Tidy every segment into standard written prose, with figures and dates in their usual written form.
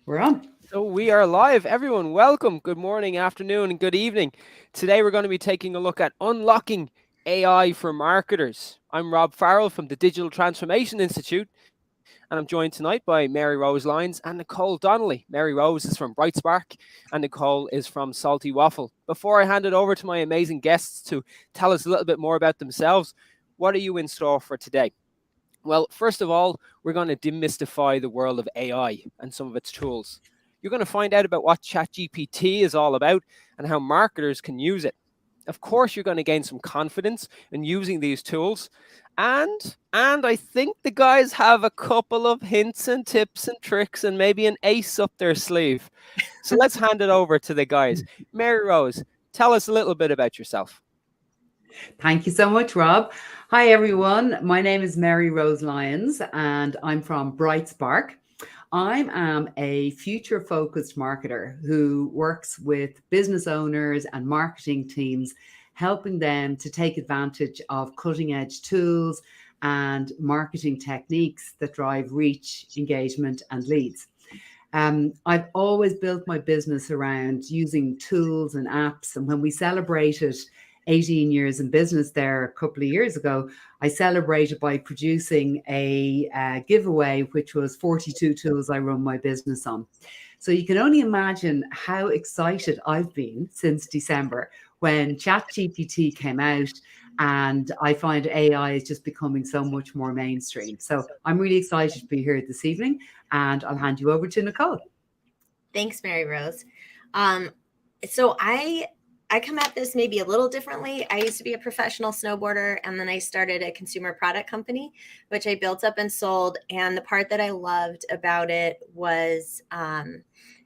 We're on. So we are live. Everyone, welcome. Good morning, afternoon, and good evening. Today we're going to be taking a look at unlocking AI for marketers. I'm Rob Farrell from the Digital Transformation Institute, and I'm joined tonight by Maryrose Lyons and Nicole Donnelly. Maryrose is from Brightspark, and Nicole is from Salty Waffle. Before I hand it over to my amazing guests to tell us a little bit more about themselves, what are you in store for today? Well, first of all, we're going to demystify the world of AI and some of its tools. You're going to find out about what ChatGPT is all about and how marketers can use it. Of course, you're going to gain some confidence in using these tools. And I think the guys have a couple of hints and tips and tricks and maybe an ace up their sleeve. So let's hand it over to the guys. Maryrose, tell us a little bit about yourself. Thank you so much, Rob. Hi, everyone. My name is Maryrose Lyons, and I'm from Brightspark. I am a future focused marketer who works with business owners and marketing teams, helping them to take advantage of cutting edge tools and marketing techniques that drive reach, engagement, and leads. I've always built my business around using tools and apps. And when we celebrated 18 years in business there a couple of years ago, I celebrated by producing a giveaway, which was 42 tools I run my business on. So you can only imagine how excited I've been since December when ChatGPT came out, and I find AI is just becoming so much more mainstream. So I'm really excited to be here this evening, and I'll hand you over to Nicole. Thanks, Maryrose. So I come at this maybe a little differently. I used to be a professional snowboarder, and then I started a consumer product company, which I built up and sold. And the part that I loved about it was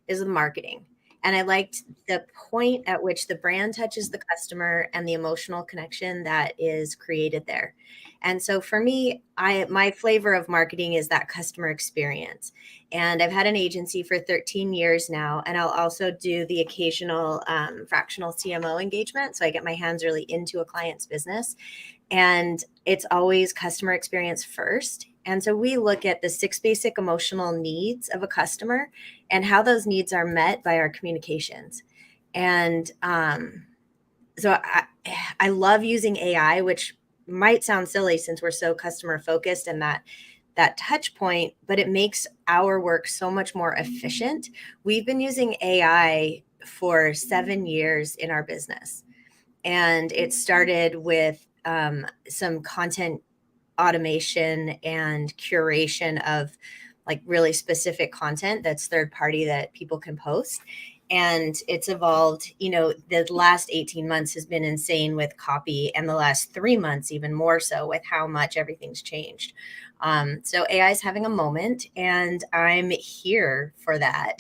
is the marketing. And I liked the point at which the brand touches the customer and the emotional connection that is created there. And so for me, my flavor of marketing is that customer experience. And I've had an agency for 13 years now, and I'll also do the occasional fractional CMO engagement. So I get my hands really into a client's business. And it's always customer experience first. And so we look at the 6 basic emotional needs of a customer and how those needs are met by our communications. And so I love using AI, which might sound silly since we're so customer focused and that touch point, but it makes our work so much more efficient. We've been using AI for 7 years in our business. And it started with some content automation and curation of like really specific content that's third party that people can post. And it's evolved, the last 18 months has been insane with copy, and the last 3 months even more so with how much everything's changed. So AI is having a moment, and I'm here for that.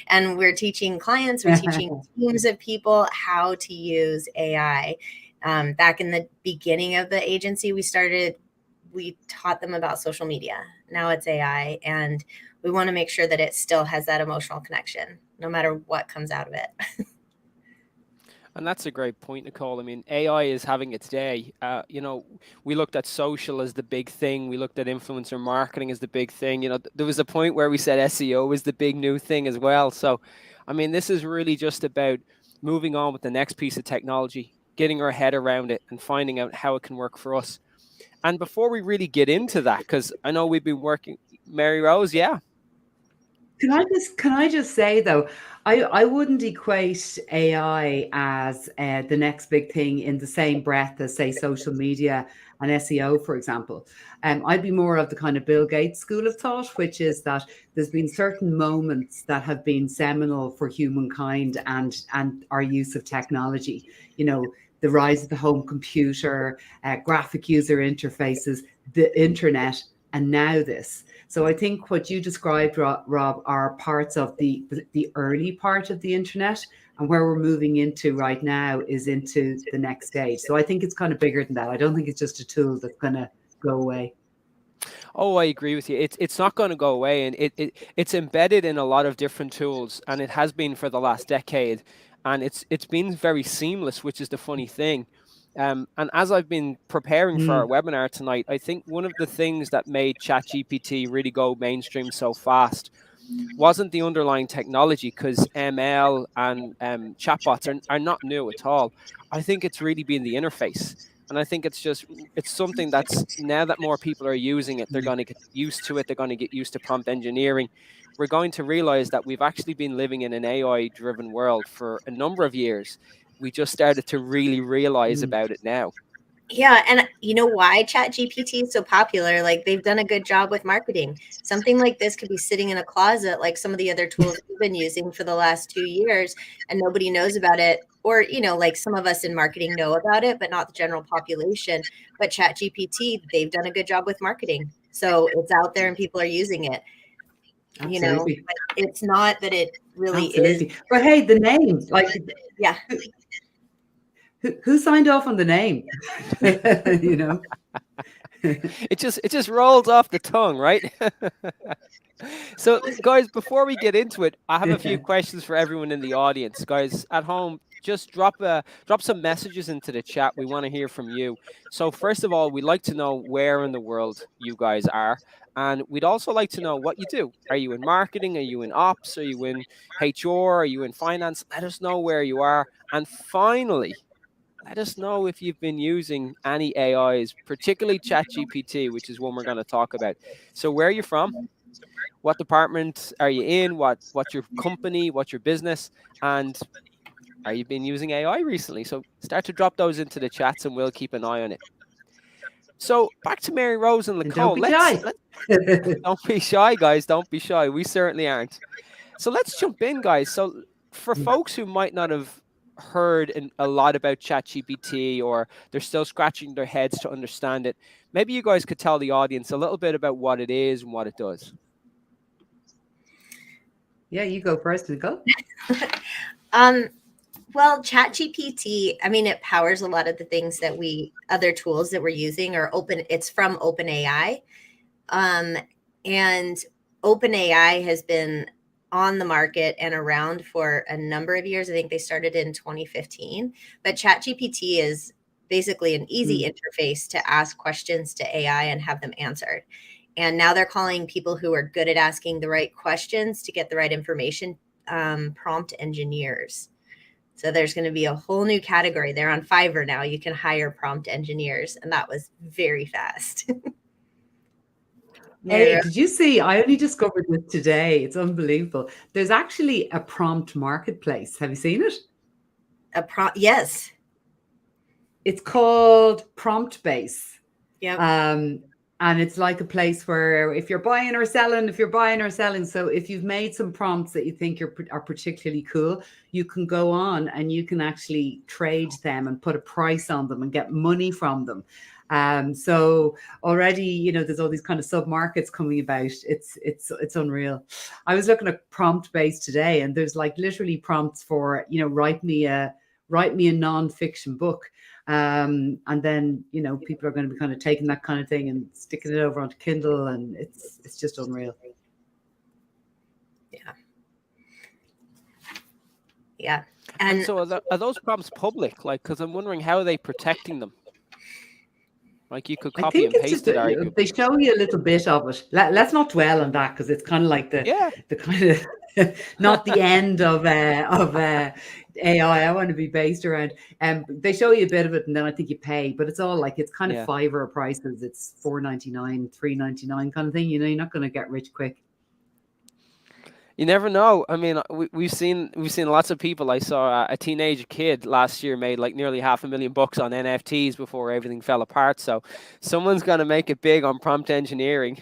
And we're teaching clients, we're teaching teams of people how to use AI. Back in the beginning of the agency, we taught them about social media. Now it's AI, and we want to make sure that it still has that emotional connection, no matter what comes out of it. And that's a great point, Nicole. I mean, AI is having its day. We looked at social as the big thing. We looked at influencer marketing as the big thing. There was a point where we said SEO was the big new thing as well. So, I mean, this is really just about moving on with the next piece of technology, getting our head around it and finding out how it can work for us. And before we really get into that, because I know we've been working, Maryrose, yeah. Can I just say though, I wouldn't equate AI as the next big thing in the same breath as say social media and SEO, for example. I'd be more of the kind of Bill Gates school of thought, which is that there's been certain moments that have been seminal for humankind and our use of technology. The rise of the home computer, graphic user interfaces, the internet, and now this. So I think what you described, Rob, are parts of the early part of the internet, and where we're moving into right now is into the next stage. So I think it's kind of bigger than that. I don't think it's just a tool that's going to go away. Oh, I agree with you. It's not going to go away, and it's embedded in a lot of different tools, and it has been for the last decade, and it's been very seamless, which is the funny thing. And as I've been preparing for our Mm. webinar tonight, I think one of the things that made ChatGPT really go mainstream so fast wasn't the underlying technology, because ML and chatbots are not new at all. I think it's really been the interface. And I think it's something that's, now that more people are using it, they're going to get used to it. They're going to get used to prompt engineering. We're going to realize that we've actually been living in an AI driven world for a number of years. We just started to really realize Mm. about it now. Yeah, and you know why ChatGPT is so popular? Like, they've done a good job with marketing. Something like this could be sitting in a closet, like some of the other tools we've been using for the last 2 years, and nobody knows about it. Or, like some of us in marketing know about it, but not the general population. But ChatGPT, they've done a good job with marketing. So it's out there and people are using it. Absolutely. But it's not that it really is. Absolutely. But hey, the name, like, Yeah. who signed off on the name? It just rolls off the tongue, right? So, guys, before we get into it, I have a few questions for everyone in the audience. Guys at home, just drop some messages into the chat. We want to hear from you. So first of all, we'd like to know where in the world you guys are. And we'd also like to know what you do. Are you in marketing? Are you in ops? Are you in HR? Are you in finance? Let us know where you are. And finally, let us know if you've been using any AIs, particularly ChatGPT, which is one we're going to talk about. So where are you from? What department are you in? What's your company? What's your business? And are you been using AI recently? So start to drop those into the chats and we'll keep an eye on it. So back to Maryrose and Nicole. And don't be shy. Don't be shy, guys. Don't be shy. We certainly aren't. So let's jump in, guys. So for folks who might not have heard a lot about ChatGPT, or they're still scratching their heads to understand it, maybe you guys could tell the audience a little bit about what it is and what it does. Yeah, you go first, Nicole. Well, ChatGPT, I mean, it powers a lot of the things that other tools that we're using are open. It's from OpenAI. And OpenAI has been on the market and around for a number of years. I think they started in 2015. But ChatGPT is basically an easy interface to ask questions to AI and have them answered. And now they're calling people who are good at asking the right questions to get the right information prompt engineers. So there's going to be a whole new category. They're on Fiverr now. You can hire prompt engineers, and that was very fast. Hey, did you see? I only discovered this today. It's unbelievable. There's actually a prompt marketplace. Have you seen it? Yes. It's called Prompt Base. Yeah. And it's like a place where if you're buying or selling, so if you've made some prompts that you think are particularly cool, you can go on and you can actually trade them and put a price on them and get money from them. So already, there's all these kind of sub markets coming about. It's unreal. I was looking at Prompt Base today, and there's like literally prompts for, write me a non-fiction book. And then, people are going to be kind of taking that kind of thing and sticking it over onto Kindle, and it's just unreal. Yeah. Yeah. And so are those prompts public? Like, because I'm wondering, how are they protecting them? Like, you could copy and paste it. They show you a little bit of it. Let's not dwell on that, because it's kind of like the kind of not the end of AI. I want to be based around. They show you a bit of it, and then I think you pay. But it's all like, it's kind of Fiverr prices. It's $4.99, $3.99 kind of thing. You're not going to get rich quick. You never know. I mean, we've seen lots of people. I saw a teenage kid last year made like nearly $500,000 on NFTs before everything fell apart. So someone's going to make it big on prompt engineering.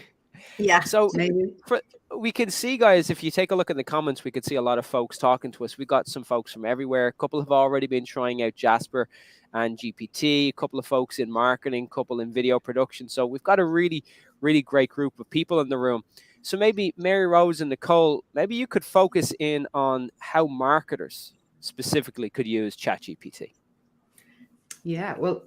Yeah. So we can see, guys, if you take a look in the comments, we could see a lot of folks talking to us. We got some folks from everywhere. A couple have already been trying out Jasper and GPT, a couple of folks in marketing, a couple in video production. So we've got a really, really great group of people in the room. So maybe Maryrose and Nicole, maybe you could focus in on how marketers specifically could use ChatGPT. Yeah, well,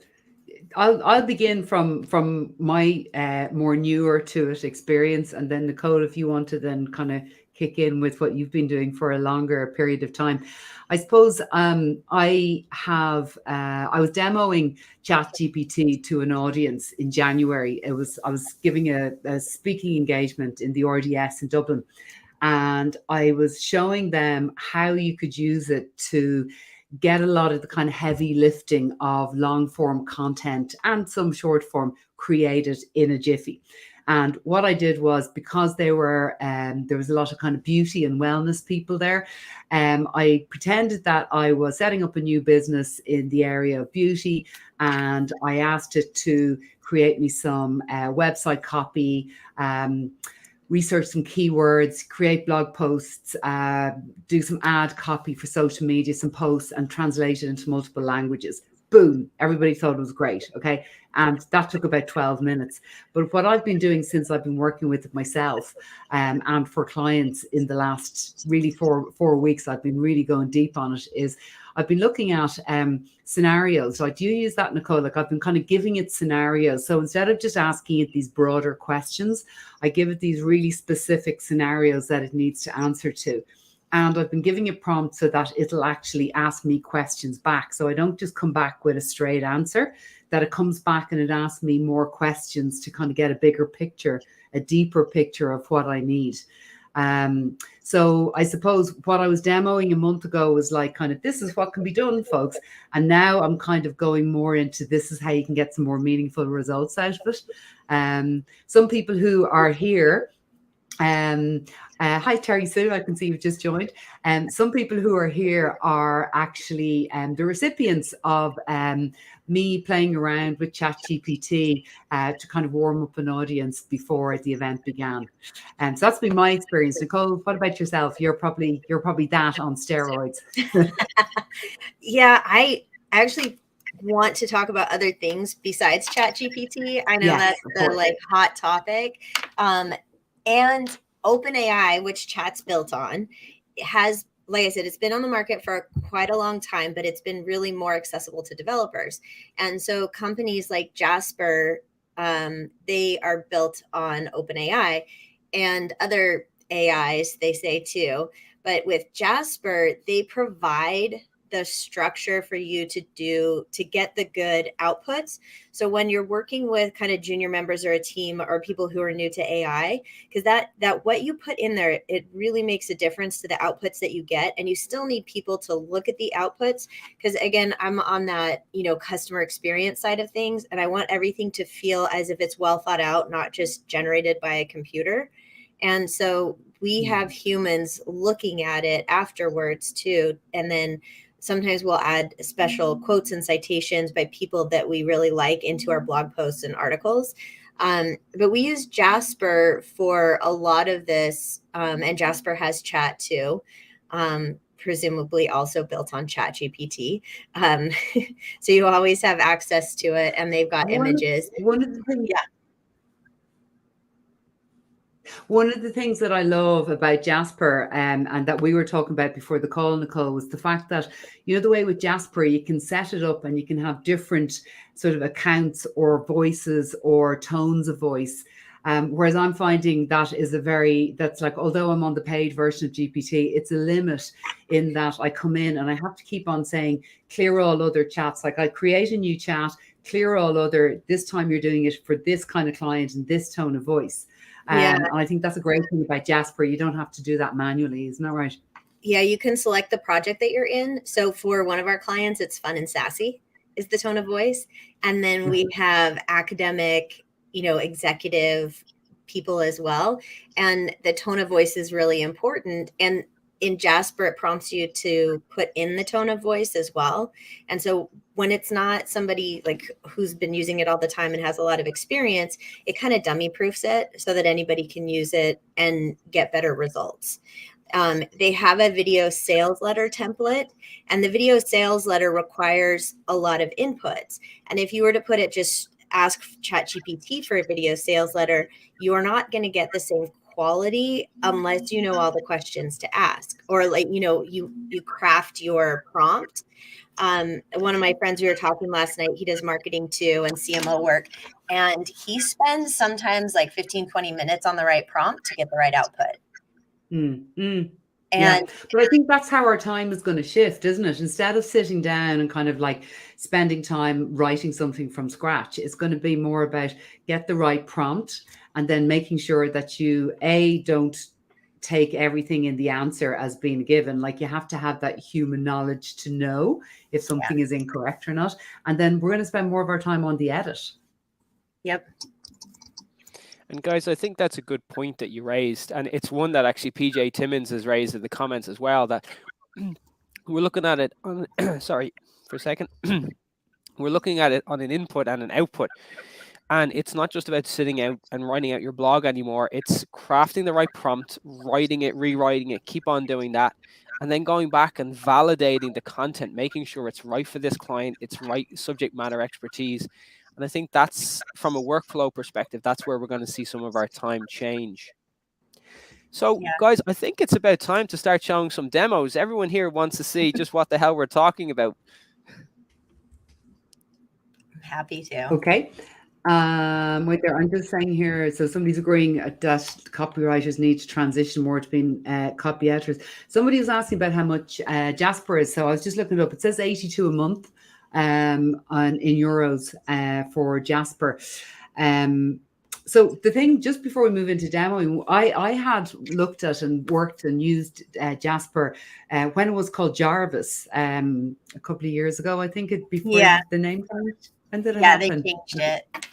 I'll begin from my more newer to it experience, and then Nicole, if you want to then kind of kick in with what you've been doing for a longer period of time. I suppose I was demoing ChatGPT to an audience in January. I was giving a speaking engagement in the RDS in Dublin, and I was showing them how you could use it to get a lot of the kind of heavy lifting of long form content and some short form created in a jiffy. And what I did was, because there was a lot of kind of beauty and wellness people there, I pretended that I was setting up a new business in the area of beauty, and I asked it to create me some website copy, research some keywords, create blog posts, do some ad copy for social media, some posts, and translate it into multiple languages. Boom, everybody thought it was great. Okay. And that took about 12 minutes. But what I've been doing since I've been working with it myself, and for clients in the last really four weeks, I've been really going deep on it, is I've been looking at scenarios. Like, do you use that, Nicole? Like, I've been kind of giving it scenarios. So instead of just asking it these broader questions, I give it these really specific scenarios that it needs to answer to. And I've been giving it prompts so that it'll actually ask me questions back. So I don't just come back with a straight answer, that it comes back and it asks me more questions to kind of get a bigger picture, a deeper picture of what I need. So I suppose what I was demoing a month ago was like, kind of, this is what can be done, folks. And now I'm kind of going more into, this is how you can get some more meaningful results out of it. Some people who are here, hi Terry Sue, I can see you've just joined. Some people who are here are actually the recipients of me playing around with ChatGPT to kind of warm up an audience before the event began. And so that's been my experience. Nicole, what about yourself? You're probably that on steroids. Yeah, I actually want to talk about other things besides ChatGPT. I know Yes, that's the like hot topic. And OpenAI, which Chat's built on, has, like I said, it's been on the market for quite a long time, but it's been really more accessible to developers. And so companies like Jasper, they are built on OpenAI, and other AIs, they say too. But with Jasper, they provide the structure for you to get the good outputs. So when you're working with kind of junior members or a team or people who are new to AI, because that what you put in there, it really makes a difference to the outputs that you get. And you still need people to look at the outputs, because again, I'm on that, customer experience side of things, and I want everything to feel as if it's well thought out, not just generated by a computer. And so we have humans looking at it afterwards too. And then sometimes we'll add special quotes and citations by people that we really like into our blog posts and articles. But we use Jasper for a lot of this, and Jasper has chat too, presumably also built on ChatGPT. So you always have access to it, and they've got images. One of the things, one of the things that I love about Jasper, and that we were talking about before the call, Nicole, was the fact that, the way with Jasper, you can set it up and you can have different sort of accounts or voices or tones of voice. Whereas I'm finding that's like, although I'm on the paid version of GPT, it's a limit in that I come in and I have to keep on saying, clear all other chats. Like, I create a new chat, clear all other, this time you're doing it for this kind of client and this tone of voice. And I think that's a great thing about Jasper. You don't have to do that manually. Isn't that right? Yeah, you can select the project that you're in. So for one of our clients, it's fun and sassy is the tone of voice. And then we have academic, executive people as well. And the tone of voice is really important. And in Jasper, it prompts you to put in the tone of voice as well. And so when it's not somebody like who's been using it all the time and has a lot of experience, it kind of dummy proofs it so that anybody can use it and get better results. They have a video sales letter template, and the video sales letter requires a lot of inputs. And if you were to put it, just ask ChatGPT for a video sales letter, you are not going to get the same quality unless you know all the questions to ask, or you craft your prompt. One of my friends, we were talking last night, he does marketing too and CMO work, and he spends sometimes like 15-20 minutes on the right prompt to get the right output. Mm, mm. Yeah, And but I think that's how our time is going to shift, isn't it? Instead of sitting down and kind of like spending time writing something from scratch, it's going to be more about get the right prompt and then making sure that you don't take everything in the answer as being given. Like you have to have that human knowledge to know if yeah, something is incorrect or not. And then we're going to spend more of our time on the edit. yep. And guys, I think that's a good point that you raised. And it's one that actually PJ Timmons has raised in the comments as well, that we're looking at it on, sorry for a second. We're looking at it on an input and an output. And it's not just about sitting out and writing out your blog anymore. It's crafting the right prompt, writing it, rewriting it, keep on doing that. And then going back and validating the content, making sure it's right for this client, it's right subject matter expertise. And I think that's, from a workflow perspective, that's where we're going to see some of our time change. So, Yeah. guys, I think it's about time to start showing some demos. Everyone here wants to see just what the hell we're talking about. I'm happy to. Okay. Wait there. I'm just saying here. So somebody's agreeing that copywriters need to transition more to being copy editors. Somebody was asking about how much Jasper is. So I was just looking it up. It says 82 a month in euros for Jasper. So the thing, just before we move into demoing, I had looked at and worked and used Jasper when it was called Jarvis a couple of years ago. I think it before the name changed. When did it happen? They changed it.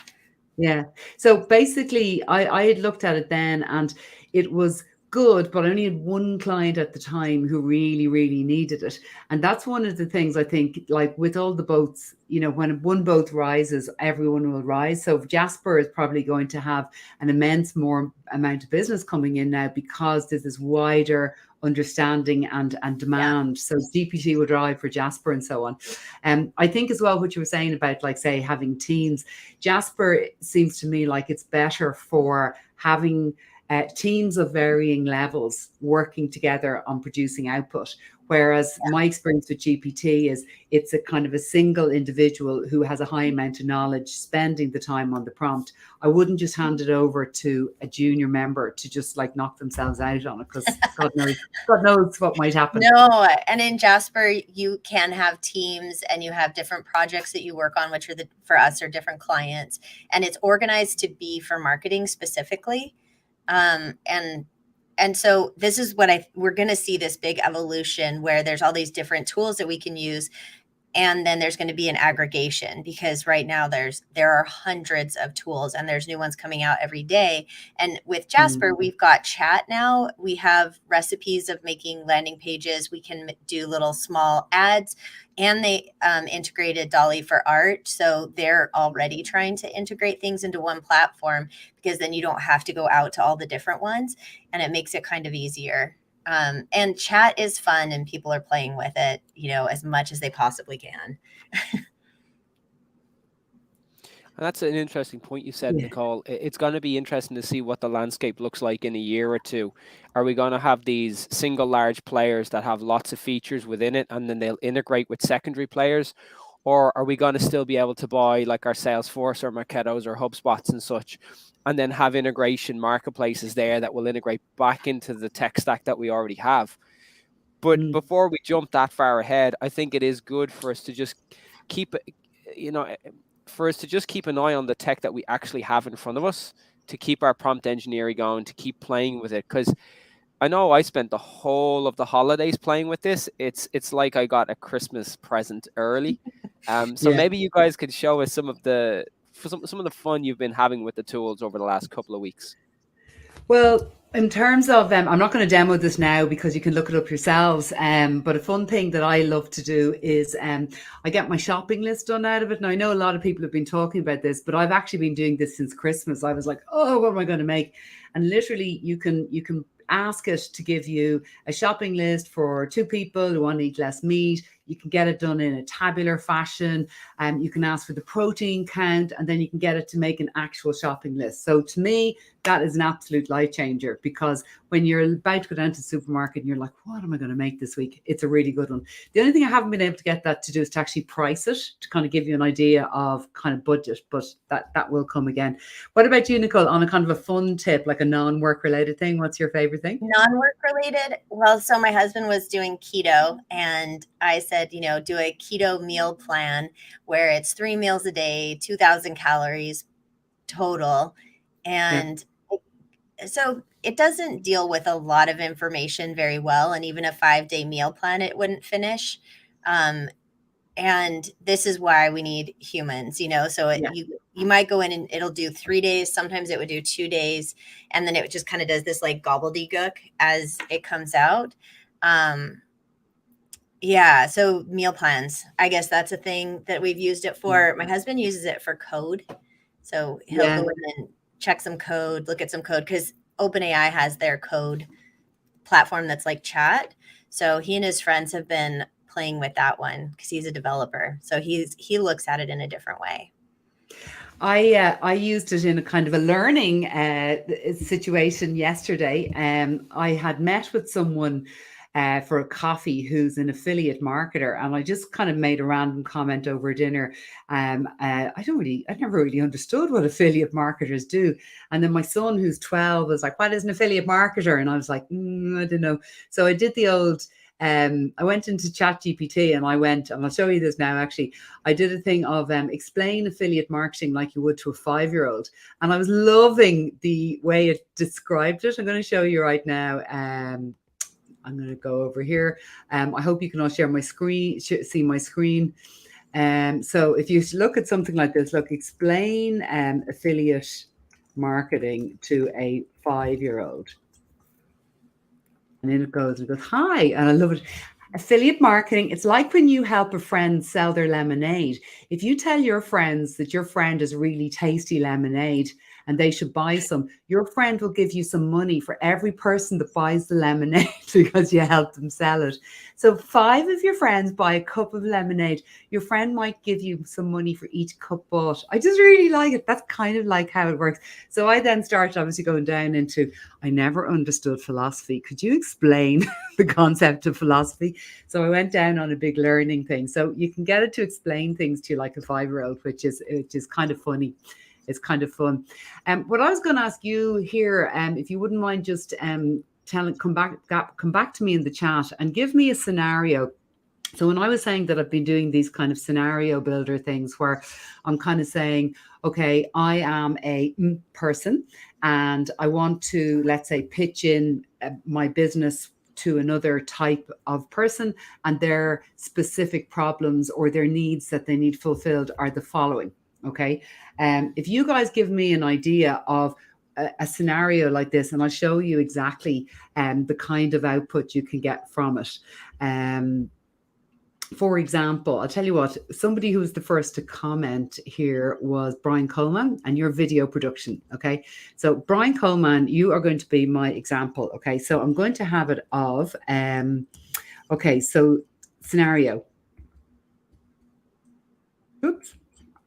Yeah. So basically, I had looked at it then and it was good, but I only had one client at the time who really, really needed it. And that's one of the things I think, like with all the boats, you know, when one boat rises, everyone will rise. So Jasper is probably going to have an immense more amount of business coming in now because there's this wider understanding and demand. So GPT will drive for Jasper and so on. I think as well what you were saying about, like, say, having teams, Jasper seems to me like it's better for having teams of varying levels working together on producing output. Whereas my experience with GPT is it's a kind of a single individual who has a high amount of knowledge spending the time on the prompt. I wouldn't just hand it over to a junior member to just like knock themselves out on it, because God knows what might happen. No, and in Jasper, you can have teams and you have different projects that you work on, which are for us are different clients, and it's organized to be for marketing specifically. And so this is what we're going to see this big evolution where there's all these different tools that we can use. And then there's going to be an aggregation, because right now there are hundreds of tools and there's new ones coming out every day. And with Jasper, we've got chat now. We have recipes of making landing pages. We can do little small ads, and they integrated Donnelly for art. So they're already trying to integrate things into one platform, because then you don't have to go out to all the different ones, and it makes it kind of easier. And chat is fun and people are playing with it, you know, as much as they possibly can. And that's an interesting point you said, Nicole. It's going to be interesting to see what the landscape looks like in a year or two. Are we going to have these single large players that have lots of features within it and then they'll integrate with secondary players? Or are we going to still be able to buy like our Salesforce or Marketos or HubSpots and such, and then have integration marketplaces there that will integrate back into the tech stack that we already have? But before we jump that far ahead, I think it is good for us to just keep, keep an eye on the tech that we actually have in front of us, to keep our prompt engineering going, to keep playing with it. Because I know I spent the whole of the holidays playing with this. It's like I got a Christmas present early. So maybe you guys could show us some of the fun you've been having with the tools over the last couple of weeks. Well, in terms of, I'm not going to demo this now because you can look it up yourselves. But a fun thing that I love to do is I get my shopping list done out of it. Now, I know a lot of people have been talking about this, but I've actually been doing this since Christmas. I was like, oh, what am I going to make? And literally you can ask it to give you a shopping list for 2 people who want to eat less meat. You can get it done in a tabular fashion. You can ask for the protein count, and then you can get it to make an actual shopping list. So to me, that is an absolute life changer, because when you're about to go down to the supermarket and you're like, what am I going to make this week? It's a really good one. The only thing I haven't been able to get that to do is to actually price it, to kind of give you an idea of kind of budget, but that will come again. What about you, Nicole, on a kind of a fun tip, like a non-work related thing? What's your favorite thing? Non-work related? Well, so my husband was doing keto, and I said, do a keto meal plan where it's 3 meals a day, 2,000 calories total. And so it doesn't deal with a lot of information very well. And even a 5-day meal plan, it wouldn't finish. And this is why we need humans, so you might go in and it'll do 3 days. Sometimes it would do 2 days. And then it just kind of does this like gobbledygook as it comes out. So meal plans, I guess that's a thing that we've used it for. My husband uses it for code. So he'll go in and check some code, look at some code, because OpenAI has their code platform that's like chat. So he and his friends have been playing with that one because he's a developer. So he looks at it in a different way. I used it in a kind of a learning situation yesterday. I had met with someone for a coffee who's an affiliate marketer, and I just kind of made a random comment over dinner. I never really understood what affiliate marketers do. And then my son, who's 12, was like, what is an affiliate marketer? And I was like, I don't know. So I did the old I went into ChatGPT and I'll show you this now. Actually, I did a thing of explain affiliate marketing like you would to a 5-year-old, and I was loving the way it described it. I'm going to show you right now. I'm going to go over here. I hope you can all share my screen, see my screen. So if you look at something like this, look, explain affiliate marketing to a 5-year-old. And then it goes, hi, and I love it. Affiliate marketing, it's like when you help a friend sell their lemonade. If you tell your friends that your friend has really tasty lemonade and they should buy some, your friend will give you some money for every person that buys the lemonade because you helped them sell it. So 5 of your friends buy a cup of lemonade, your friend might give you some money for each cup bought. I just really like it. That's kind of like how it works. So I then started obviously going down into, I never understood philosophy. Could you explain the concept of philosophy? So I went down on a big learning thing. So you can get it to explain things to you like a 5-year-old, which is kind of funny. It's kind of fun. What I was going to ask you here, if you wouldn't mind just come back to me in the chat and give me a scenario. So when I was saying that I've been doing these kind of scenario builder things where I'm kind of saying, okay, I am a person and I want to, let's say, pitch in my business to another type of person, and their specific problems or their needs that they need fulfilled are the following. Okay. If you guys give me an idea of a scenario like this, and I'll show you exactly the kind of output you can get from it. For example, I'll tell you what, somebody who was the first to comment here was Brian Coleman and your video production. Okay. So Brian Coleman, you are going to be my example. Okay. So I'm going to have it of, okay. So scenario. Oops.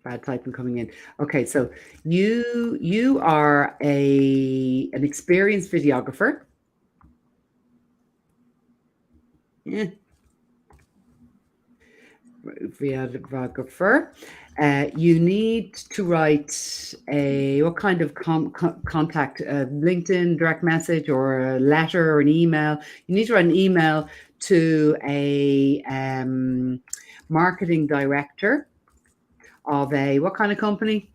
Bad typing coming in. Okay, so you are an experienced videographer. Videographer. You need to write what kind of contact? LinkedIn direct message or a letter or an email. You need to write an email to a marketing director of what kind of company?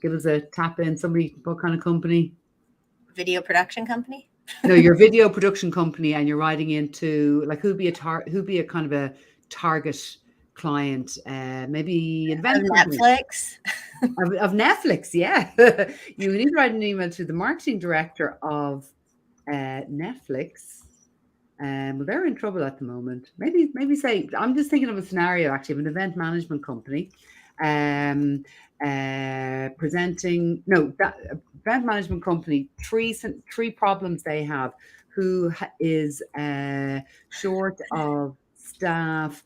Give us a tap in. Somebody, what kind of company? Video production company? No, your video production company, and you're writing into like who'd be a kind of a target client? Maybe event Netflix. of Netflix, yeah. You need to write an email to the marketing director of Netflix. Well, they're in trouble at the moment. Maybe say, I'm just thinking of a scenario actually of an event management company. Event management company, three problems they have. Who is short of staff,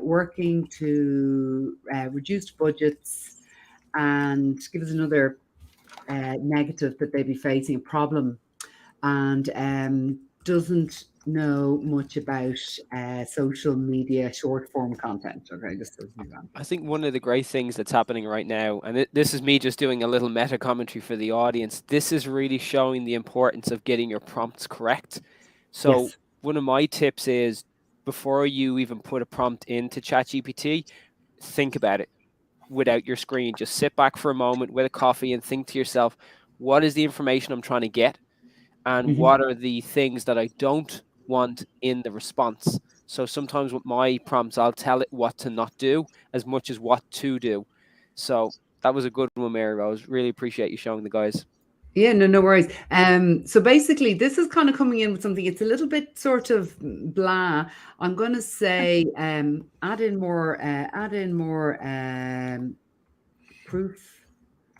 working to reduce budgets, and give us another negative that they'd be facing, a problem, and doesn't know much about social media short form content. Okay, just as an example. I think one of the great things that's happening right now, and this is me just doing a little meta commentary for the audience, this is really showing the importance of getting your prompts correct. So Yes. one of my tips is, before you even put a prompt into ChatGPT, think about it without your screen. Just sit back for a moment with a coffee and think to yourself, what is the information I'm trying to get? And what are the things that I don't want in the response? So sometimes with my prompts, I'll tell it what to not do as much as what to do. So that was a good one, Maryrose. Really appreciate you showing the guys. Yeah, no worries. So basically, this is kind of coming in with something. It's a little bit sort of blah. I'm going to say, add in more proof.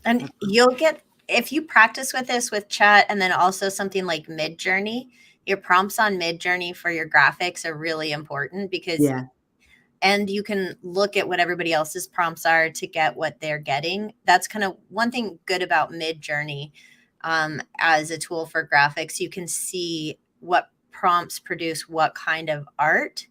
And you'll get, if you practice with this with chat, and then also something like Midjourney, your prompts on Midjourney for your graphics are really important, because Yeah. And you can look at what everybody else's prompts are to get what they're getting. That's kind of one thing good about Midjourney as a tool for graphics. You can see what prompts produce what kind of art,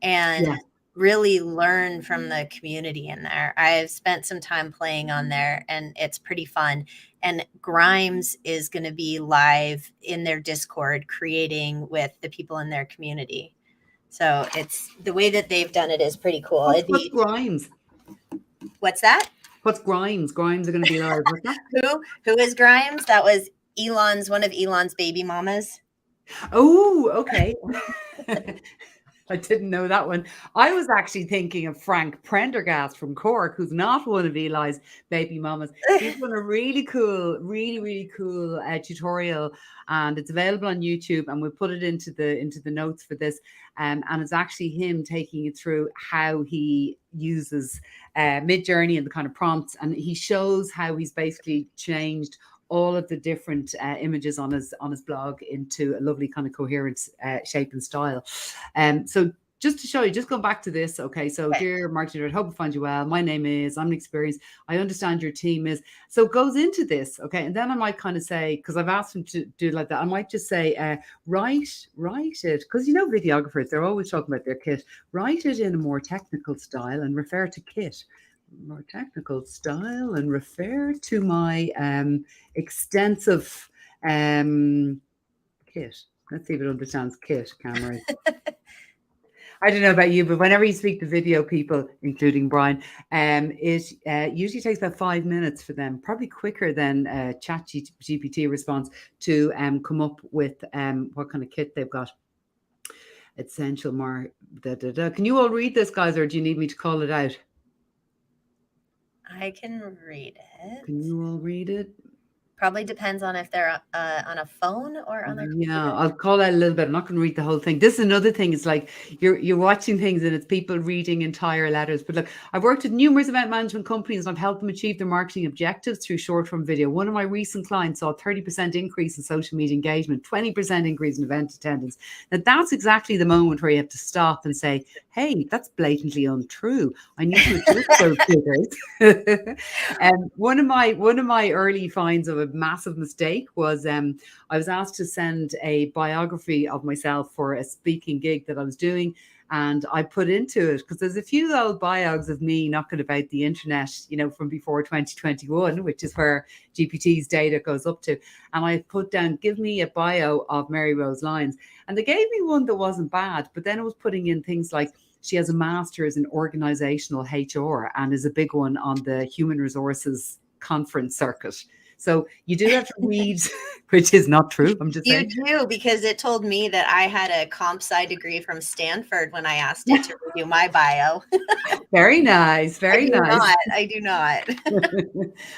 and really learn from the community in there. I've spent some time playing on there, and it's pretty fun. And Grimes is going to be live in their Discord creating with the people in their community. So it's the way that they've done it is pretty cool. What's Grimes? What's that? What's Grimes? Grimes are going to be live. Who is Grimes? That was one of Elon's baby mamas. Oh, okay. I didn't know that one. I was actually thinking of Frank Prendergast from Cork, who's not one of Eli's baby mamas. He's done a really cool tutorial, and it's available on YouTube. And we put it into the notes for this. And it's actually him taking you through how he uses Midjourney and the kind of prompts, and he shows how he's basically changed all of the different images on his blog into a lovely kind of coherent shape and style. So just to show you, just go back to this. Okay, so dear marketer, I hope it finds you well. My name is, I'm experienced. I understand your team is. So it goes into this, okay? And then I might kind of say, because I've asked him to do like that, I might just say, write it, because you know videographers, they're always talking about their kit. Write it in a more technical style and refer to kit. More technical style and refer to my extensive kit. Let's see if it understands kit, Cameron. I don't know about you, but whenever you speak to video people, including Brian, it usually takes about 5 minutes for them, probably quicker than ChatGPT response, to come up with what kind of kit they've got. Essential Can you all read this, guys, or do you need me to call it out? I can read it. Can you all read it? Probably depends on if they're on a phone or on their computer. Yeah, I'll call out a little bit. I'm not going to read the whole thing. This is another thing. It's like you're watching things and it's people reading entire letters. But look, I've worked with numerous event management companies and I've helped them achieve their marketing objectives through short-form video. One of my recent clients saw a 30% increase in social media engagement, 20% increase in event attendance. Now that's exactly the moment where you have to stop and say, hey, that's blatantly untrue. I need to adjust those figures. One of my early finds of a massive mistake was I was asked to send a biography of myself for a speaking gig that I was doing, and I put into it, because there's a few old bios of me knocking about the internet, you know, from before 2021, which is where GPT's data goes up to, and I put down, give me a bio of Maryrose Lyons, and they gave me one that wasn't bad, but then it was putting in things like she has a master's in organizational HR and is a big one on the human resources conference circuit. So you do have to read, which is not true. I'm just saying. You do, because it told me that I had a comp sci degree from Stanford when I asked it to review my bio. Very nice. Very nice. I do not.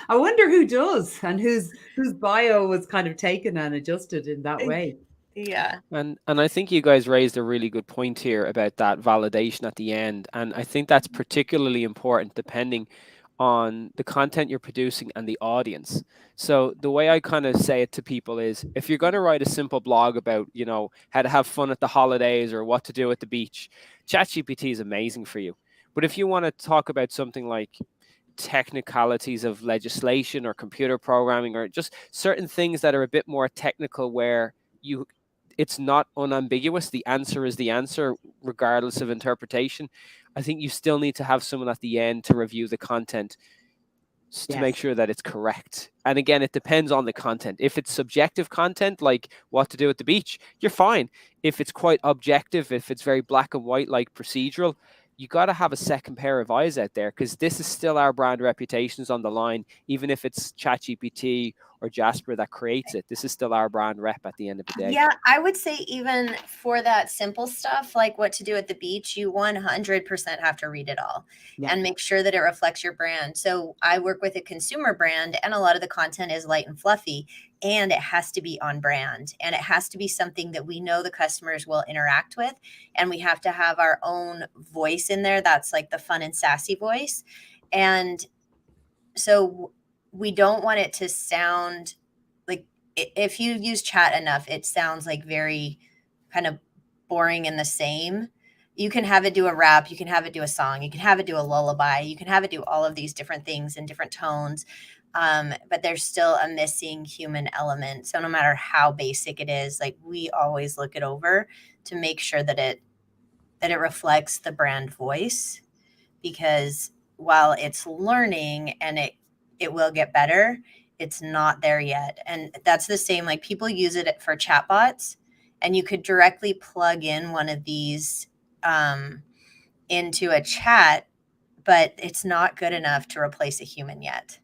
I wonder who does, and whose bio was kind of taken and adjusted in that way. Yeah. And I think you guys raised a really good point here about that validation at the end. And I think that's particularly important depending on the content you're producing and the audience. So the way I kind of say it to people is, if you're going to write a simple blog about, how to have fun at the holidays or what to do at the beach, ChatGPT is amazing for you. But if you want to talk about something like technicalities of legislation or computer programming, or just certain things that are a bit more technical, where it's not unambiguous, the answer is the answer regardless of interpretation, I think you still need to have someone at the end to review the content to make sure that it's correct. And again, it depends on the content. If it's subjective content, like what to do at the beach, you're fine. If it's quite objective, if it's very black and white, like procedural, you got to have a second pair of eyes out there, because this is still our brand reputations on the line. Even if it's ChatGPT or Jasper that creates it, this is still our brand rep at the end of the day. Yeah, I would say even for that simple stuff, like what to do at the beach, you 100% have to read it all and make sure that it reflects your brand. So I work with a consumer brand, and a lot of the content is light and fluffy, and it has to be on brand, and it has to be something that we know the customers will interact with. And we have to have our own voice in there. That's like the fun and sassy voice. And so we don't want it to sound like, if you use chat enough, it sounds like very kind of boring and the same. You can have it do a rap, you can have it do a song, you can have it do a lullaby, you can have it do all of these different things in different tones. But there's still a missing human element. So no matter how basic it is, like, we always look it over to make sure that it reflects the brand voice, because while it's learning and it will get better, it's not there yet. And that's the same, like, people use it for chatbots, and you could directly plug in one of these into a chat, but it's not good enough to replace a human yet.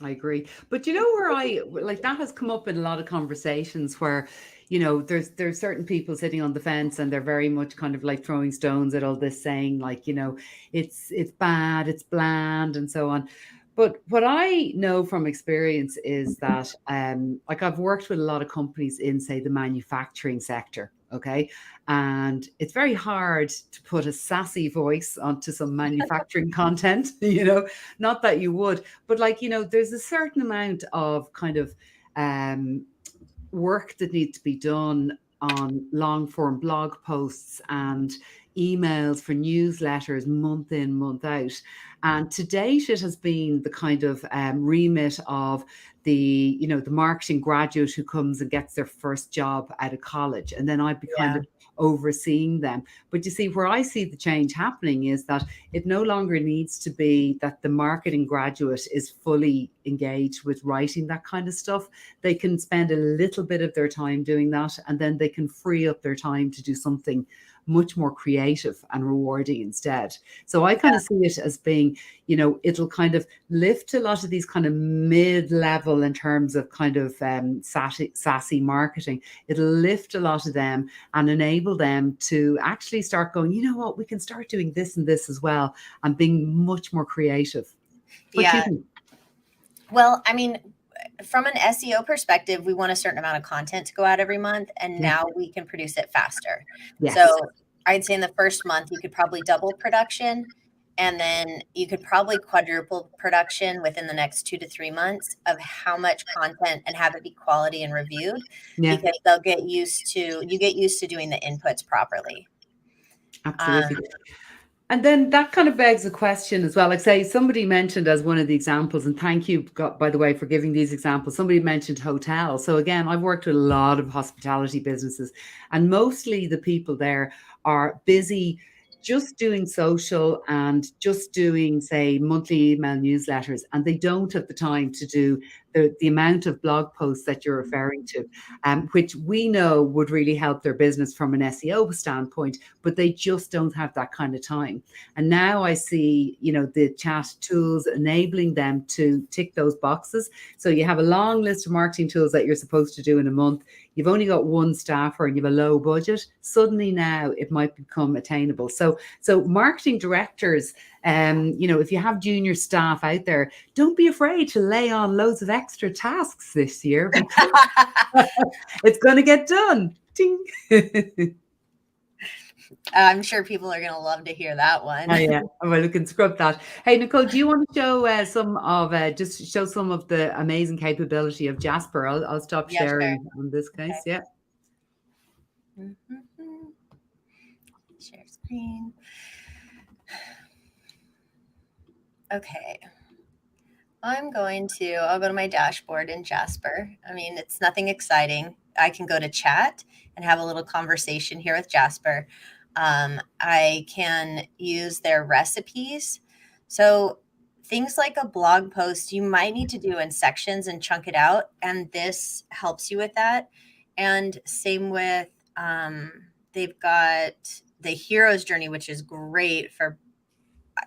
I agree. But where that has come up in a lot of conversations where, there's certain people sitting on the fence, and they're very much kind of like throwing stones at all this, saying like, it's bad, it's bland, and so on. But what I know from experience is that, like, I've worked with a lot of companies in, say, the manufacturing sector. Okay. And it's very hard to put a sassy voice onto some manufacturing content, not that you would, but like, there's a certain amount of kind of work that needs to be done on long form blog posts and emails for newsletters month in, month out. And to date, it has been the kind of remit of the marketing graduate who comes and gets their first job out of college. And then I'd be kind of overseeing them. But you see, where I see the change happening is that it no longer needs to be that the marketing graduate is fully engaged with writing that kind of stuff. They can spend a little bit of their time doing that, and then they can free up their time to do something much more creative and rewarding instead. So I kind of see it as being, it'll kind of lift a lot of these kind of mid-level in terms of kind of sassy marketing. It'll lift a lot of them and enable them to actually start going, you know what, we can start doing this and this as well, and being much more creative. Well, I mean, from an SEO perspective, we want a certain amount of content to go out every month, and now we can produce it faster. Yes. So I'd say in the first month, you could probably double production, and then you could probably quadruple production within the next 2 to 3 months of how much content, and have it be quality and reviewed, because you get used to doing the inputs properly. Absolutely. And then that kind of begs a question as well. Like, say, somebody mentioned as one of the examples, and thank you, by the way, for giving these examples. Somebody mentioned hotels. So again, I've worked with a lot of hospitality businesses, and mostly the people there are busy just doing social and just doing, say, monthly email newsletters, and they don't have the time to do the amount of blog posts that you're referring to, which we know would really help their business from an SEO standpoint, but they just don't have that kind of time. And now I see, the chat tools enabling them to tick those boxes. So you have a long list of marketing tools that you're supposed to do in a month. You've only got one staffer and you have a low budget. Suddenly now it might become attainable. So marketing directors, if you have junior staff out there, don't be afraid to lay on loads of extra tasks this year, because it's going to get done. Ding. I'm sure people are going to love to hear that one. Oh, yeah. Well, we can scrub that. Hey, Nicole, do you want to show just show some of the amazing capability of Jasper? I'll stop Yeah, sharing sure. on this case. Okay. Yeah. Share screen. Okay. I'll go to my dashboard in Jasper. I mean, it's nothing exciting. I can go to chat and have a little conversation here with Jasper. I can use their recipes. So things like a blog post, you might need to do in sections and chunk it out. And this helps you with that. And same with, they've got the hero's journey, which is great for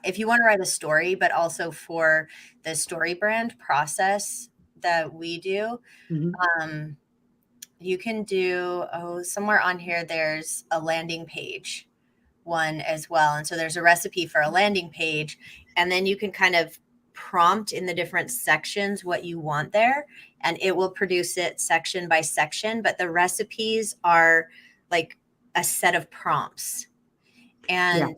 if you want to write a story, but also for the story brand process that we do. Mm-hmm. You can do, somewhere on here, there's a landing page one as well. And so there's a recipe for a landing page, and then you can kind of prompt in the different sections what you want there, and it will produce it section by section. But the recipes are like a set of prompts and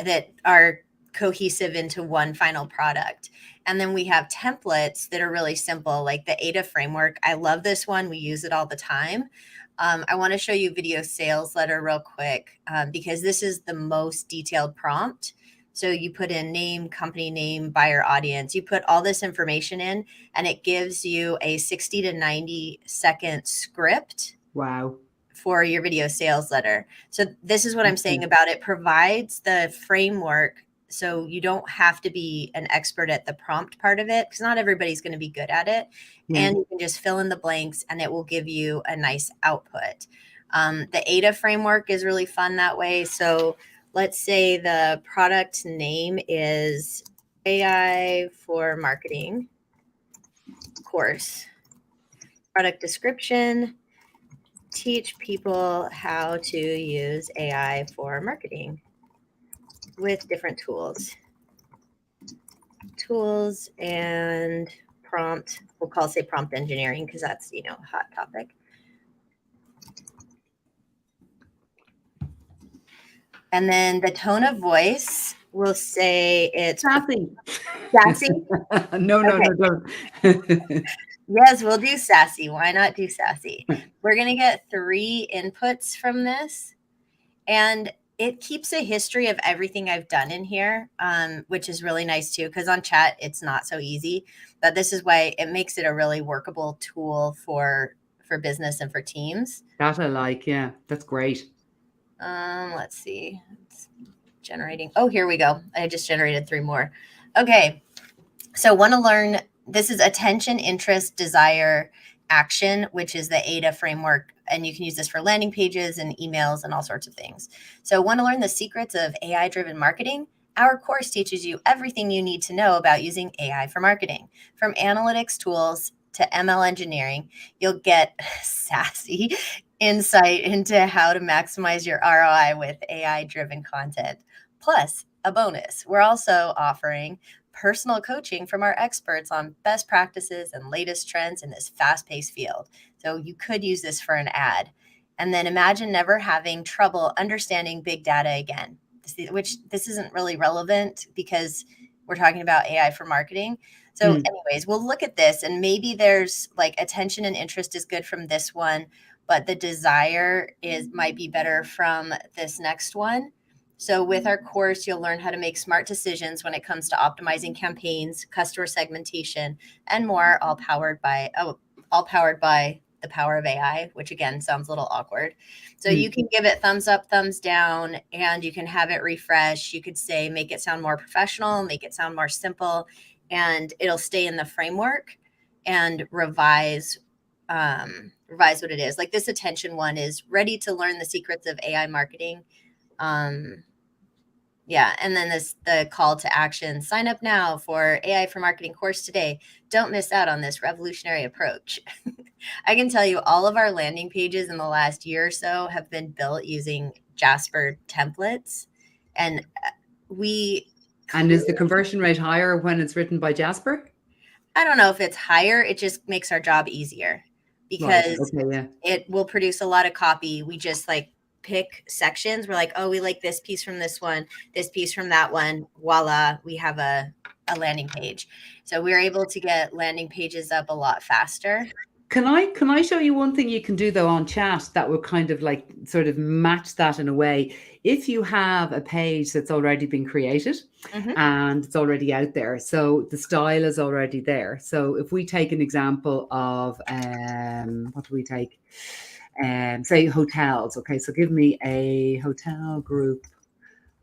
that are cohesive into one final product. And then we have templates that are really simple, like the ADA framework. I love this one. We use it all the time. I want to show you video sales letter real quick because this is the most detailed prompt. So you put in name, company name, buyer audience, you put all this information in, and it gives you a 60 to 90 second script. Wow. For your video sales letter. So this is what I'm saying about it provides the framework. So you don't have to be an expert at the prompt part of it, because not everybody's going to be good at it. Yeah. And you can just fill in the blanks and it will give you a nice output. The ADA framework is really fun that way. So let's say the product name is AI for Marketing course. Product description: teach people how to use AI for marketing with different tools and prompt. We'll say prompt engineering because that's, a hot topic. And then the tone of voice, we'll say it's Sassy. Sassy? No, don't. Yes, we'll do sassy. Why not do sassy? We're going to get 3 inputs from this. And it keeps a history of everything I've done in here, which is really nice too, because on chat, it's not so easy. But this is why it makes it a really workable tool for business and for teams. That I like. Yeah, that's great. Let's see. It's generating. Oh, here we go. I just generated 3 more. Okay. So want to learn, this is attention, interest, desire, action, which is the ADA framework. And you can use this for landing pages and emails and all sorts of things. So want to learn the secrets of AI-driven marketing? Our course teaches you everything you need to know about using AI for marketing. From analytics tools to ML engineering, you'll get sassy insight into how to maximize your ROI with AI-driven content. Plus, a bonus, we're also offering personal coaching from our experts on best practices and latest trends in this fast-paced field. So you could use this for an ad. And then imagine never having trouble understanding big data again, which this isn't really relevant because we're talking about AI for marketing. So anyways, we'll look at this, and maybe there's like attention and interest is good from this one, but the desire might be better from this next one. So with our course, you'll learn how to make smart decisions when it comes to optimizing campaigns, customer segmentation, and more, all powered by the power of AI, which again sounds a little awkward. So you can give it thumbs up, thumbs down, and you can have it refresh. You could say, make it sound more professional, make it sound more simple, and it'll stay in the framework and revise what it is. Like this attention one is ready to learn the secrets of AI marketing. Yeah. And then the call to action, sign up now for AI for marketing course today. Don't miss out on this revolutionary approach. I can tell you all of our landing pages in the last year or so have been built using Jasper templates. And is the conversion rate higher when it's written by Jasper? I don't know if it's higher. It just makes our job easier because it will produce a lot of copy. We just pick sections. We're like, oh, we like this piece from this one, this piece from that one. Voila, we have a landing page. So we're able to get landing pages up a lot faster. Can I show you one thing you can do though on chat that would kind of like sort of match that in a way? If you have a page that's already been created and it's already out there, so the style is already there. So if we take an example of what do we take? Say hotels. Okay, so give me a hotel group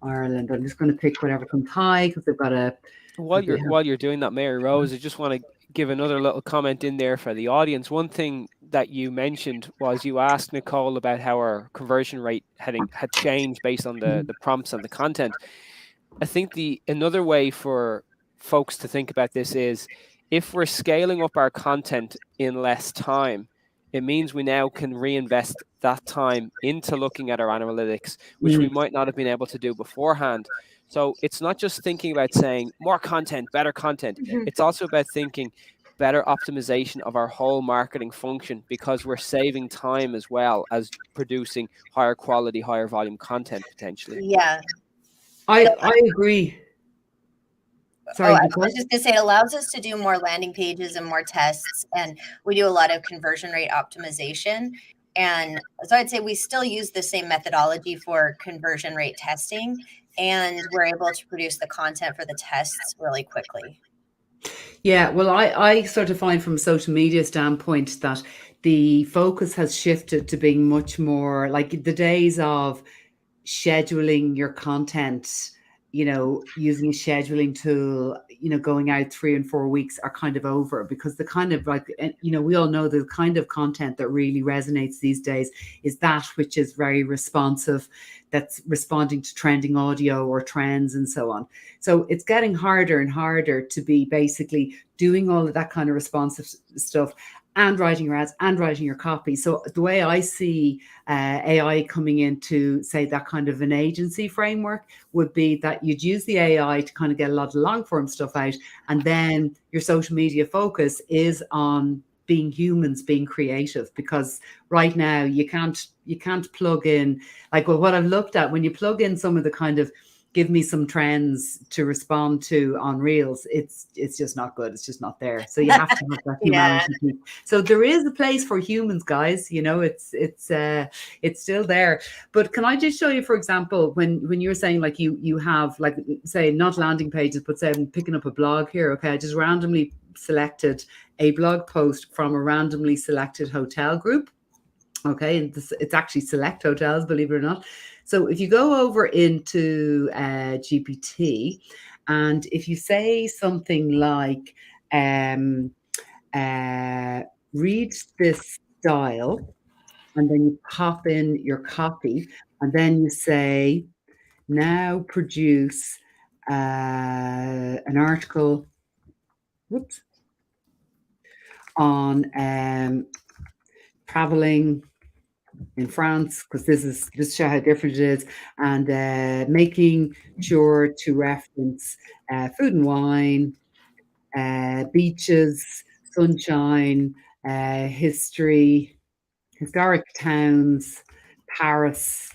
Ireland. I'm just going to pick whatever comes high because they've got a. While you're doing that, Maryrose, I just want to give another little comment in there for the audience. One thing that you mentioned was you asked Nicole about how our conversion rate had changed based on the prompts and the content. I think another way for folks to think about this is if we're scaling up our content in less time, it means we now can reinvest that time into looking at our analytics, which we might not have been able to do beforehand. So it's not just thinking about saying more content, better content. It's also about thinking better optimization of our whole marketing function, because we're saving time as well as producing higher quality, higher volume content potentially. Yeah. I agree. Sorry, I was just going to say it allows us to do more landing pages and more tests. And we do a lot of conversion rate optimization. And so I'd say we still use the same methodology for conversion rate testing. And we're able to produce the content for the tests really quickly. Yeah, well, I sort of find from a social media standpoint that the focus has shifted to being much more like the days of scheduling your content, using a scheduling tool, going out 3 and 4 weeks are kind of over, because the kind of like, we all know the kind of content that really resonates these days is that which is very responsive, that's responding to trending audio or trends and so on. So it's getting harder and harder to be basically doing all of that kind of responsive stuff and writing your ads and writing your copy. So the way I see AI coming into, say, that kind of an agency framework would be that you'd use the AI to kind of get a lot of long form stuff out. And then your social media focus is on being humans, being creative, because right now you can't plug in, like, well, what I've looked at, when you plug in some of the kind of give me some trends to respond to on Reels, it's just not good. It's just not there. So you have to have that humanity. Yeah. So there is a place for humans, guys. It's still there. But can I just show you, for example, when you're saying like you have, like, say, not landing pages, but say I'm picking up a blog here. Okay, I just randomly selected a blog post from a randomly selected hotel group. Okay, and it's actually select hotels, believe it or not. So if you go over into GPT, and if you say something like, read this style, and then you pop in your copy, and then you say, now produce an article, on traveling in France, because this show how different it is, and making sure to reference food and wine, beaches, sunshine, history, historic towns, Paris,